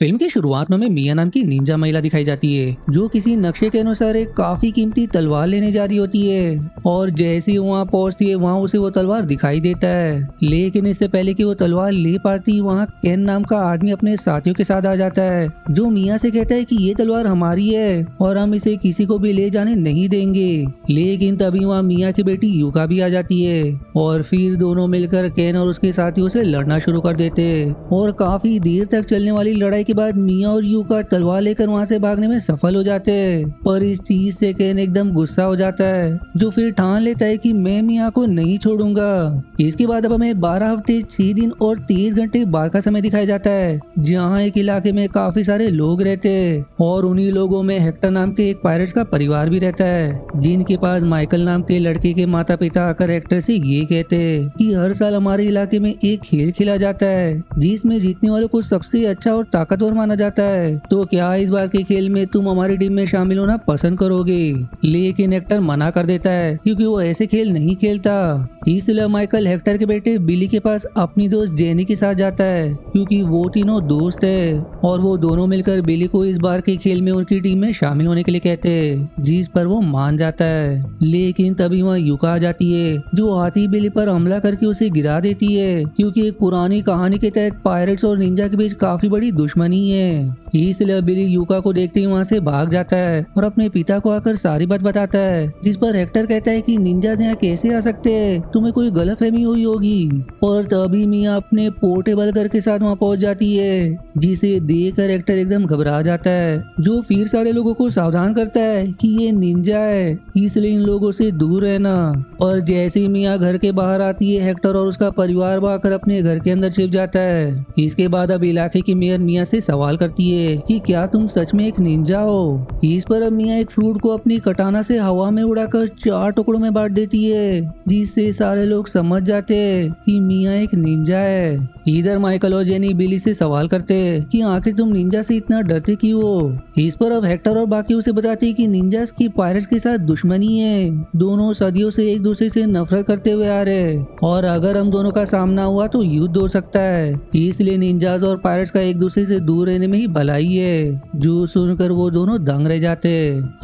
Film की शुरुआत में हमें मिया नाम की निंजा महिला दिखाई जाती है जो किसी नक्शे के अनुसार एक काफी कीमती तलवार लेने जा रही होती है। और जैसे ही वहाँ पहुँचती है वहाँ उसे वो तलवार दिखाई देता है, लेकिन इससे पहले कि वो तलवार ले पाती वहाँ केन नाम का आदमी अपने साथियों के साथ आ जाता है जो मिया से कहता है कि ये तलवार हमारी है और हम इसे किसी को भी ले जाने नहीं देंगे। लेकिन तभी वहाँ मिया की बेटी यूका भी आ जाती है और फिर दोनों मिलकर केन और उसके साथियों से लड़ना शुरू कर देते हैं। और काफी देर तक चलने वाली लड़ाई के बाद मिया और यूका तलवार लेकर वहां से भागने में सफल हो जाते हैं, पर इस चीज से केन एकदम गुस्सा हो जाता है जो फिर ठान लेता है कि मैं मिया को नहीं छोड़ूंगा। इसके बाद अब हमें 12 हफ्ते 6 दिन और 23 घंटे बाद का समय दिखाया जाता है जहाँ एक इलाके में काफी सारे लोग रहते हैं और उन्हीं लोगों में हेक्टर नाम के एक पायरेट्स का परिवार भी रहता है जिनके पास माइकल नाम के लड़के के माता पिता आकर हेक्टर से ये कहते हैं कि हर साल हमारे इलाके में एक खेल खेला जाता है जिसमें जीतने वालों को सबसे अच्छा और ताकतवर माना जाता है, तो क्या इस बार के खेल में तुम हमारी टीम में शामिल होना पसंद करोगे। लेकिन हेक्टर मना कर देता है क्योंकि वो ऐसे खेल नहीं खेलता। इसलिए माइकल हेक्टर के बेटे बिली के पास अपनी दोस्त जेनी के साथ जाता है क्योंकि वो तीनों दोस्त है और वो दोनों मिलकर बिली को इस बार के खेल में उनकी टीम में शामिल होने के लिए कहते हैं, जिस पर वो मान जाता है। लेकिन तभी वहाँ यूका आ जाती है जो आती बिली पर हमला करके उसे गिरा देती है क्योंकि एक पुरानी कहानी के तहत पायरेट्स और निंजा के बीच काफी बड़ी दुश्मनी है। इसलिए बिली यूका को देखते ही वहाँ से भाग जाता है और अपने पिता को आकर सारी बात बताता है, जिस पर हेक्टर कहता है कि निंजास यहाँ कैसे आ सकते हैं, तुम्हें कोई गलतफहमी हुई होगी। पर तभी मिया अपने पोर्टेबल घर के साथ वहाँ पहुँच जाती है जिसे देखकर हेक्टर एकदम घबरा जाता है जो फिर सारे लोगों को सावधान करता है कि ये निंजा है इसलिए इन लोगों से दूर रहना। और जैसे ही मिया घर के बाहर आती है हेक्टर और उसका परिवार भागकर अपने घर के अंदर छिप जाता है। इसके बाद अब इलाके की मेयर मिया से सवाल करती है कि क्या तुम सच में एक निंजा हो। इस पर अब मिया एक फ्रूट को अपनी कटाना से हवा में उड़ाकर 4 टुकड़ों में बांट देती है जिससे सारे लोग समझ जाते हैं कि मिया एक निंजा है। इधर माइकल और जेनी बिली से सवाल करते हैं कि आखिर तुम निंजा से इतना डरते क्यों हो। इस पर अब हेक्टर और बाकी उसे बताते हैं कि निंजास की पायरेट्स के साथ दुश्मनी है, दोनों सदियों से एक दूसरे से नफरत करते हुए आ रहे और अगर हम दोनों का सामना हुआ तो युद्ध हो सकता है, इसलिए निंजास और पायरेट्स का एक दूसरे से दूर रहने में ही भलाई है। जो सुनकर वो दोनों दंग रह जाते।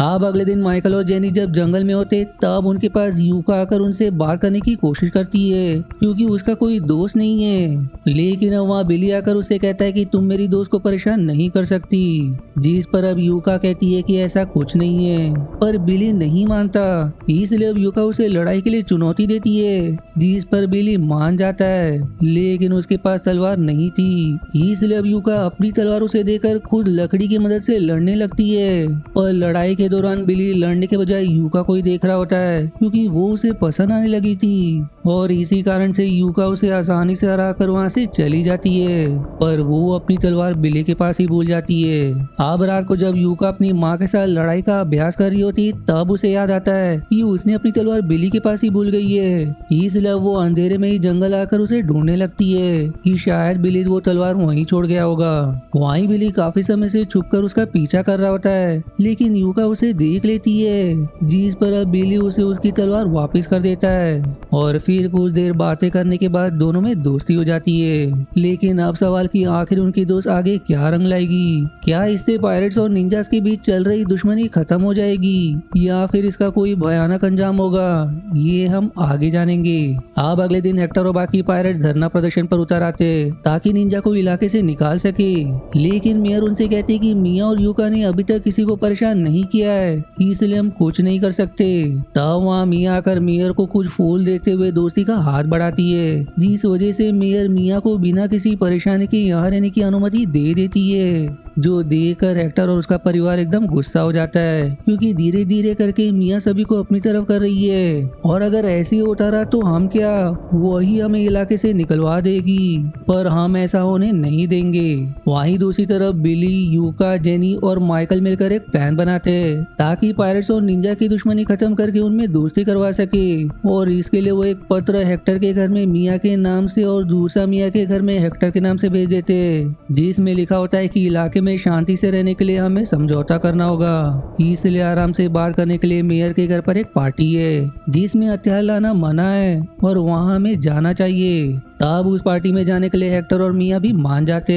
अब अगले दिन माइकल और जेनी जब जंगल में होते तब उनके पास यूका आकर उनसे बात करने की कोशिश करती है क्योंकि उसका कोई दोस्त नहीं है। लेकिन अब वहाँ बिली आकर उसे कहता है कि तुम मेरी दोस्त को परेशान नहीं कर सकती, जिस पर अब यूका कहती है कि ऐसा कुछ नहीं है, पर बिली नहीं मानता। इसलिए अब यूका उसे लड़ाई के लिए चुनौती देती है जिस पर बिली मान जाता है, लेकिन उसके पास तलवार नहीं थी। इसलिए अब यूका अपनी तलवार उसे देकर खुद लकड़ी की मदद से लड़ने लगती है। पर लड़ाई के दौरान बिली लड़ने के बजाय यूका को ही देख रहा होता है क्योंकि वो उसे पसंद आने लगी थी और इसी कारण से यूका उसे आसानी से हरा कर वहाँ से चली जाती है। पर वो अपनी तलवार बिली के पास ही भूल जाती है। अब रात को जब यूका अपनी माँ के साथ लड़ाई का अभ्यास कर रही होती तब उसे याद आता है कि उसने अपनी तलवार बिली के पास ही भूल गई है। इसलिए वो अंधेरे में ही जंगल आकर उसे ढूंढने लगती है कि शायद बिली वो तलवार वहीं छोड़ गया होगा। वहीं बिली काफी समय से छुपकर उसका पीछा कर रहा होता है, लेकिन यूका उसे देख लेती है जिस पर अब बिली उसे उसकी तलवार वापस कर देता है और फिर कुछ देर बातें करने के बाद दोनों में दोस्ती हो जाती है। लेकिन अब सवाल कि आखिर उनकी दोस्त आगे क्या रंग लाएगी, क्या इससे पायरेट्स और निंजास के बीच चल रही दुश्मनी खत्म हो जाएगी या फिर इसका कोई भयानक अंजाम होगा, ये हम आगे जानेंगे। अब अगले दिन हेक्टर और बाकी पायरेट धरना प्रदर्शन पर उतर आते ताकि निंजा को इलाके से निकाल सके, लेकिन मेयर उनसे कहती कि मिया और यूका ने अभी तक किसी को परेशान नहीं किया है इसलिए हम कुछ नहीं कर सकते। तब वहाँ मिया आकर मेयर को कुछ फूल देते हुए दोस्ती का हाथ बढ़ाती है जिस वजह से मेयर मिया को बिना किसी परेशानी के यहाँ रहने की अनुमति दे देती है, जो देखकर हेक्टर और उसका परिवार एकदम गुस्सा हो जाता है क्योंकि धीरे धीरे करके मिया सभी को अपनी तरफ कर रही है और अगर ऐसे ही होता रहा तो हम क्या, वही हमें इलाके से निकलवा देगी, पर हम ऐसा होने नहीं देंगे। वहीं दूसरी तरफ बिली, यूका, जेनी और माइकल मिलकर एक प्लान बनाते हैं ताकि पायरेट्स और निंजा की दुश्मनी खत्म करके उनमें दोस्ती करवा सके और इसके लिए वो एक पत्र हेक्टर के घर में मिया के नाम से और दूसरा मिया के घर में हेक्टर के नाम से भेज देते हैं जिसमें लिखा होता है कि इलाके में शांति से रहने के लिए हमें समझौता करना होगा, इसलिए आराम से बात करने के लिए मेयर के घर पर एक पार्टी है जिसमें हथियार लाना मना है और वहाँ हमें जाना चाहिए। तब उस पार्टी में जाने के लिए हेक्टर और मिया भी मान जाते।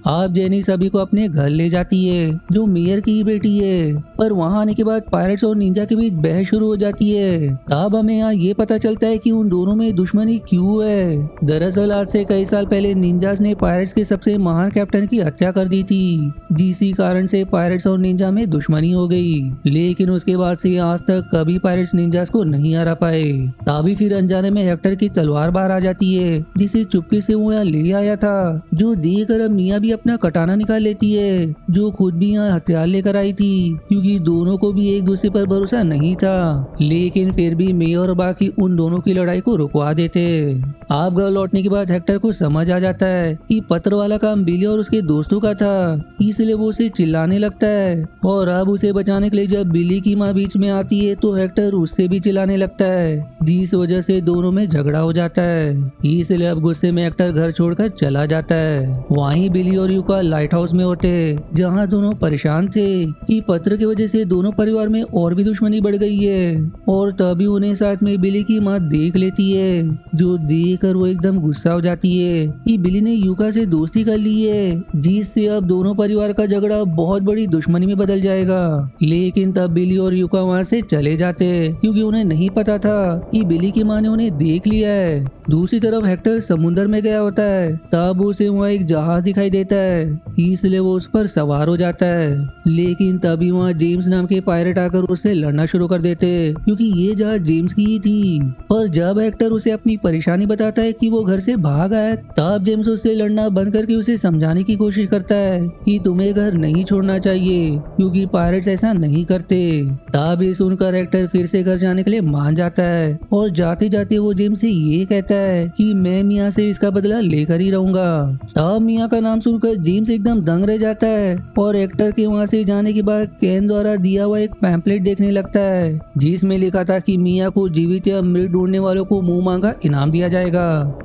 अब जेनी सभी को अपने घर ले जाती है जो मेयर की ही बेटी है, पर वहाँ आने के बाद पायरेट्स और निंजा के बीच बहस शुरू हो जाती है। तब हमें यहाँ ये पता चलता है कि उन दोनों में दुश्मनी क्यों है। दरअसल आज से कई साल पहले निंजास ने पायरेट्स के सबसे महान कैप्टन की हत्या कर दी थी, जिसी कारण से पायरेट्स और निंजा में दुश्मनी हो गई। लेकिन उसके बाद से आज तक कभी पायरेट्स निंजास को नहीं हरा पाए। तभी फिर अनजाने में हेक्टर की तलवार बाहर आ जाती है जिसे चुपके से वो यहाँ ले आया था, जो देखकर अब मिया भी अपना कटाना निकाल लेती है, जो खुद भी यहाँ हथियार लेकर आई थी, क्योंकि दोनों को भी एक दूसरे पर भरोसा नहीं था। लेकिन फिर भी मिया और बाकी उन दोनों की लड़ाई को रुकवा देते। आप घर लौटने के बाद हेक्टर को समझ आ जाता है कि पत्र वाला काम बिली और उसके दोस्तों का था, इसलिए वो उसे चिल्लाने लगता है। और अब उसे बचाने के लिए जब बिली की माँ बीच में आती है तो हेक्टर उससे भी चिल्लाने लगता है, जिस वजह से दोनों में झगड़ा हो जाता है। इसलिए अब गुस्से में हेक्टर घर छोड़कर चला जाता है। वहीं बिली और यूका लाइट हाउस में होते, जहाँ दोनों परेशान थे कि पत्र की वजह से दोनों परिवार में और भी दुश्मनी बढ़ गई है। और तभी उन्हें साथ में बिली की माँ देख लेती है, जो देखकर वो एकदम गुस्सा हो जाती है कि बिली ने यूका से दोस्ती कर ली है, जिससे अब दोनों परिवार का झगड़ा बहुत बड़ी दुश्मनी में बदल जाएगा। लेकिन तब बिली और यूका वहाँ से चले जाते, क्योंकि उन्हें नहीं पता था कि बिली की माँ ने उन्हें देख लिया है। दूसरी तरफ हेक्टर समुद्र में गया होता है, तब उसे वहाँ एक जहाज दिखाई देता है, इसलिए वो उस पर सवार हो जाता है। लेकिन तभी वहाँ जेम्स नाम के पायरेट आकर उससे लड़ना शुरू कर देते, क्योंकि ये जहाज जेम्स की ही थी। पर जब हेक्टर उसे अपनी परेशानी बताता है कि वो घर से भाग आया, तब जेम्स उससे लड़ना बंद करके उसे समझाने की कोशिश करता है कि तुम्हें घर नहीं छोड़ना चाहिए, क्योंकि पायरेट्स ऐसा नहीं करते। तब ये सुनकर हेक्टर फिर से घर जाने के लिए मान जाता है, और जाते जाते वो जेम्स से ये कहता है कि मैं मिया से इसका बदला लेकर ही रहूंगा। तब मिया का नाम सुनकर जेम्स एकदम दंग रह जाता है, और हेक्टर के वहाँ से जाने के बाद केन द्वारा दिया हुआ एक पैम्पलेट देखने लगता है, जिसमें लिखा था कि मिया को जीवित या मृत ढूंढने वालों को मुंह मांगा इनाम दिया जाएगा।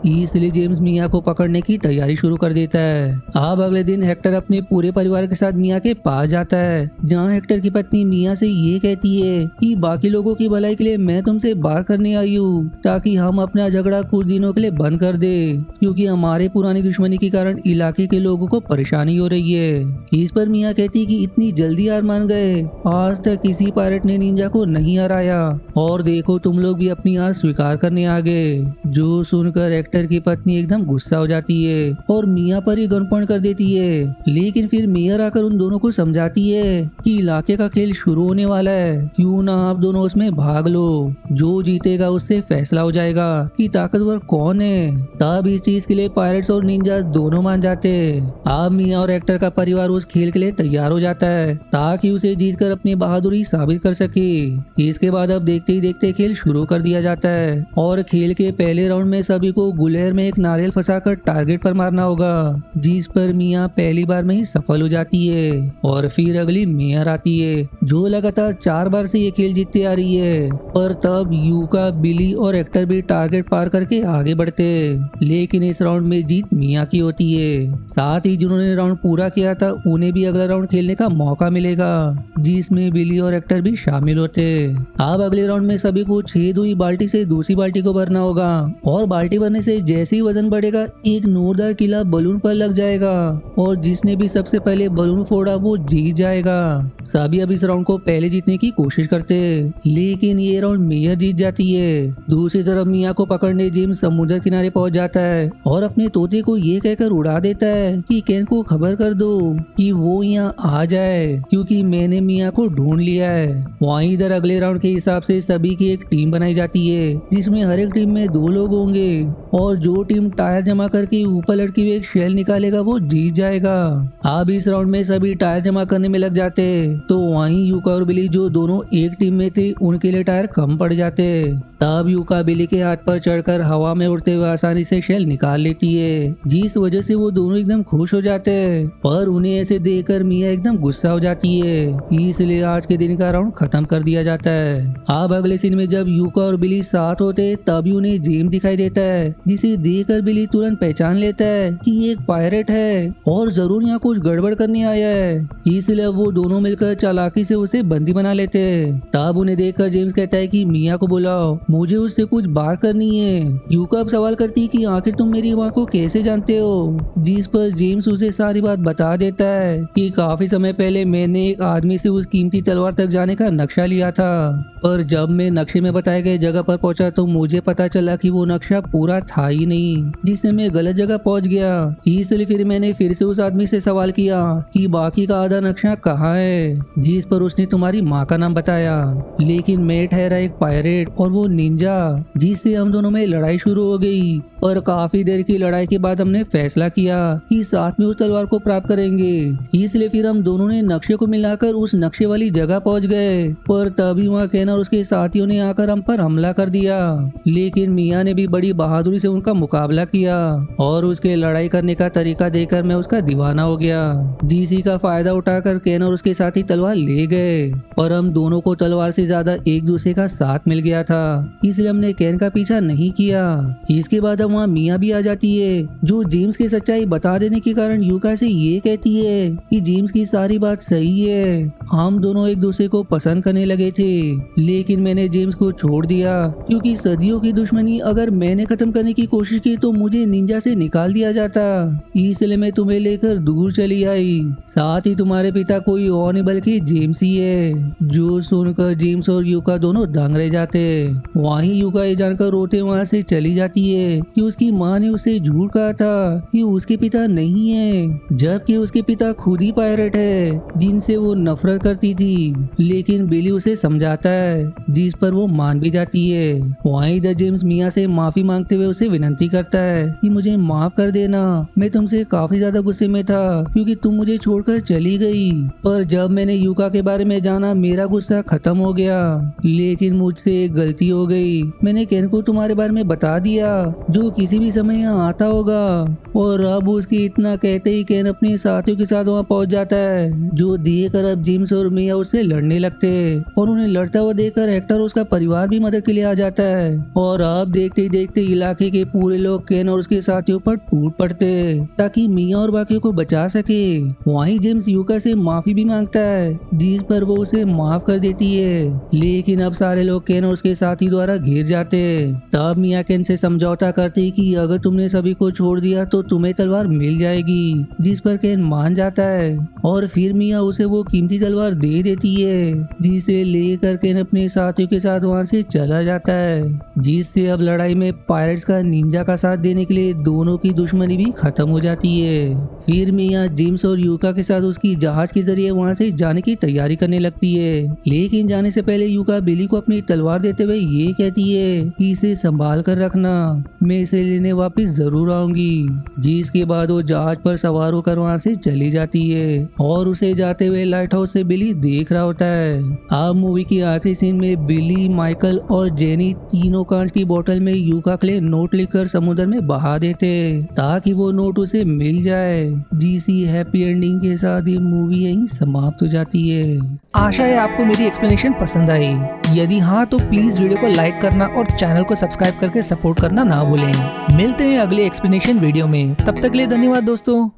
इसलिए जेम्स मिया को पकड़ने की तैयारी शुरू कर देता है। अब अगले दिन हेक्टर अपने पूरे परिवार के साथ मिया के पास जाता है, जहाँ हेक्टर की पत्नी मिया से ये कहती है कि बाकी लोगों की भलाई के लिए मैं तुमसे बात करने आई हूँ, ताकि हम अपना झगड़ा कुछ दिनों के लिए बंद कर दे, क्योंकि हमारे पुरानी दुश्मनी के कारण इलाके के लोगों को परेशानी हो रही है। इस पर मिया कहती कि इतनी जल्दी हार मान गए, आज तक किसी पायरेट ने निंजा को नहीं हराया, और देखो तुम लोग भी अपनी हार स्वीकार करने आ गए। जो सुनकर हेक्टर की पत्नी एकदम गुस्सा हो जाती है और मिया पर ही गन पॉइंट कर देती है। लेकिन फिर मेयर आकर उन दोनों को समझाती है कि इलाके का खेल शुरू होने वाला है, क्यों ना आप दोनों उसमें भाग लो, जो जीतेगा उससे फैसला हो जाएगा कि ताकतवर कौन है। तब इस चीज के लिए पायरेट्स और निंजास दोनों मान जाते। अब मिया और हेक्टर का परिवार उस खेल के लिए तैयार हो जाता है, ताकि उसे जीतकर अपनी बहादुरी साबित कर सके। इसके बाद अब देखते ही देखते खेल शुरू कर दिया जाता है, और खेल के पहले राउंड में सभी को गुलेर में एक नारियल फंसाकर टारगेट पर मारना होगा, जिस पर मिया पहली बार में ही सफल हो जाती है। और फिर अगली मेयर आती है, जो लगातार 4 बार से ये खेल जीतती आ रही है। पर तब यूका, बिली और हेक्टर भी टारगेट पार करके आगे बढ़ते, लेकिन इस राउंड में जीत मिया की होती है। साथ ही जिन्होंने राउंड पूरा किया था उन्हें भी अगला राउंड खेलने का मौका मिलेगा, जिसमें बिली और हेक्टर भी शामिल होते। अब अगले राउंड में सभी को छेद हुई बाल्टी से दूसरी बाल्टी को भरना होगा, और बाल्टी भरने से जैसे ही वजन बढ़ेगा एक नोरदार किला बलून पर लग जाएगा, और जिसने भी सबसे पहले बलून फोड़ा वो जीत जाएगा। सभी अब इस राउंड को पहले जीतने की कोशिश करते, लेकिन ये राउंड मेयर जीत जाती है। दूसरी तरफ मिया को पकड़ने जेम्स समुद्र किनारे पहुंच जाता है, और अपने तोते को ये कहकर उड़ा देता है कि केन को खबर कर दो कि वो यहाँ आ जाए, क्योंकि मैंने मिया को ढूंढ लिया है। वहीं इधर अगले राउंड के हिसाब से सभी की एक टीम बनाई जाती है, जिसमें हर एक टीम में 2 लोग होंगे, और जो टीम टायर जमा करके ऊपर लटकी हुई एक शेल निकालेगा वो जीत जाएगा। अब इस राउंड में सभी टायर जमा करने में लग जाते, तो वहीं यूका और बिली जो दोनों एक टीम में थे उनके लिए टायर कम पड़ जाते। तब यूका बिली के हाथ पर चढ़कर हवा में उड़ते हुए आसानी से शेल निकाल लेती है, जिस वजह से वो दोनों एकदम खुश हो जाते हैं। पर उन्हें ऐसे देखकर मिया एकदम गुस्सा हो जाती है, इसलिए आज के दिन का राउंड खत्म कर दिया जाता है। अब अगले सीन में जब यूका और बिली साथ होते तभी उन्हें जेम्स दिखाई देता है, जिसे देखकर बिली तुरंत पहचान लेता है कि ये एक पायरेट है और जरूर यहाँ कुछ कुछ गड़बड़ करने आया है, इसलिए वो दोनों मिलकर चालाकी से उसे बंदी बना लेते। तब उन्हें देखकर जेम्स कहता है कि मिया को बुलाओ, मुझे उससे कुछ बात करनी है। यूका अब सवाल करती है कि आखिर तुम मेरी माँ को कैसे जानते हो, जिस पर जेम्स उसे सारी बात बता देता है कि काफी समय पहले मैंने एक आदमी से उस कीमती तलवार तक जाने का नक्शा लिया था, पर जब मैं नक्शे में बताए गए जगह पर पहुंचा तो मुझे पता चला कि वो नक्शा पूरा था ही नहीं, जिससे मैं गलत जगह पहुंच गया। इसलिए फिर मैंने फिर से उस आदमी से सवाल किया कि बाकी का आधा नक्शा कहाँ है, जिस पर उसने तुम्हारी माँ का नाम बताया। लेकिन मैं ठहरा एक पायरेट और वो निंजा, जिससे हम दोनों में लड़ाई शुरू हो गई। और काफी देर की लड़ाई के बाद हमने फैसला किया कि साथ में उस तलवार को प्राप्त करेंगे। इसलिए फिर हम दोनों ने नक्शे को मिलाकर उस नक्शे वाली जगह पहुंच गए, पर तभी वहाँ केन और उसके साथियों ने आकर हम पर हमला कर दिया। लेकिन मिया ने भी बड़ी बहादुरी से उनका मुकाबला किया और उसके लड़ाई करने का तरीका देखकर मैं उसका दीवाना हो गया, जिसी का फायदा उठाकर केन और उसके साथी तलवार ले गए। और हम दोनों को तलवार से ज्यादा एक दूसरे का साथ मिल गया था, इसलिए हमने केन का पीछा नहीं किया। इसके बाद वहाँ मिया भी आ जाती है, जो जेम्स की सच्चाई बता देने के कारण यूका से ये कहती है कि जेम्स की सारी बात सही है, हम दोनों एक दूसरे को पसंद करने लगे थे। लेकिन मैंने जेम्स को छोड़ दिया क्योंकि सदियों की दुश्मनी अगर मैंने खत्म करने की कोशिश की तो मुझे निंजा से निकाल दिया जाता, इसलिए मैं तुम्हें लेकर दूर चली आई। साथ ही तुम्हारे पिता कोई और नहीं बल्कि जेम्स ही है। जो सुनकर जेम्स और यूका दोनों दंग रह जाते। वहीं यूका ये जानकर रोते वहाँ से चली जाती है कि उसकी माँ ने उसे झूठ कहा था कि उसके पिता नहीं है, जबकि उसके पिता खुद ही पायरेट है जिनसे वो नफरत करती थी। लेकिन बिली उसे समझाता है, जिस पर वो मान भी जाती है। वहीं द जेम्स मिया से माफी मांगते हुए उसे विनती करता है कि मुझे माफ कर देना, मैं तुमसे काफी ज्यादा गुस्से में था क्योंकि तुम मुझे छोड़कर चली गई, पर जब मैंने यूका के बारे में जाना मेरा गुस्सा खत्म हो गया। लेकिन मुझसे एक गलती हो गई, मैंने केन को तुम्हारे बारे में बता दिया जो किसी भी समय यहाँ आता होगा। और अब उसकी इतना कहते ही केन अपने साथियों के साथ वहाँ पहुँच जाता है, जो देखकर अब जेम्स और मिया उससे लड़ने लगते और उन्हें लड़ता हुआ देखकर हेक्टर और उसका परिवार भी मदद के लिए आ जाता है। और अब देखते ही देखते इलाके के पूरे लोग केन और उसके साथियों पर टूट पड़ते ताकि मिया और बाकियों को बचा सके। वहीं जेम्स यूका से माफी भी मांगता है, जिस पर वो उसे माफ कर देती है। लेकिन अब सारे लोग केन और उसके साथी द्वारा घिर जाते। तब मिया केन से समझौता करती कि अगर तुमने सभी को छोड़ दिया तो तुम्हें तलवार मिल जाएगी, जिस पर केन मान जाता है। और फिर मिया उसे वो कीमती तलवार दे देती है, जिसे लेकर केन अपने साथियों के साथ वहां से चला जाता है, जिससे अब लड़ाई में पायरेट्स का निंजा का साथ देने के लिए दोनों की दुश्मनी भी खत्म हो जाती है। फिर मिया जेम्स और यूका के साथ उसकी जहाज के जरिए वहां से जाने की तैयारी करने लगती है। लेकिन जाने से पहले यूका बिली को अपनी तलवार देते हुए ये कहती है कि इसे संभाल कर रखना, मैं इसे लेने वापस जरूर आऊंगी। जिसके बाद वो जहाज पर सवार होकर वहां से चली जाती है और उसे जाते हुए लाइट हाउस से बिली देख रहा होता है। अब मूवी की आखिरी सीन में बिली, माइकल और जेनी तीनों कांच की बोतल में यूका के लिए नोट लिखकर समुद्र में बहा देते ताकि वो नोट उसे मिल जाए। जिसी हैप्पी एंडिंग के साथ ये मूवी यहीं समाप्त हो जाती है। आशा है आपको मेरी एक्सप्लेनेशन पसंद आई। यदि हाँ तो प्लीज वीडियो को लाइक करना और चैनल को सब्सक्राइब करके सपोर्ट करना ना भूलें। मिलते हैं अगले एक्सप्लेनेशन वीडियो में, तब तक के लिए धन्यवाद दोस्तों।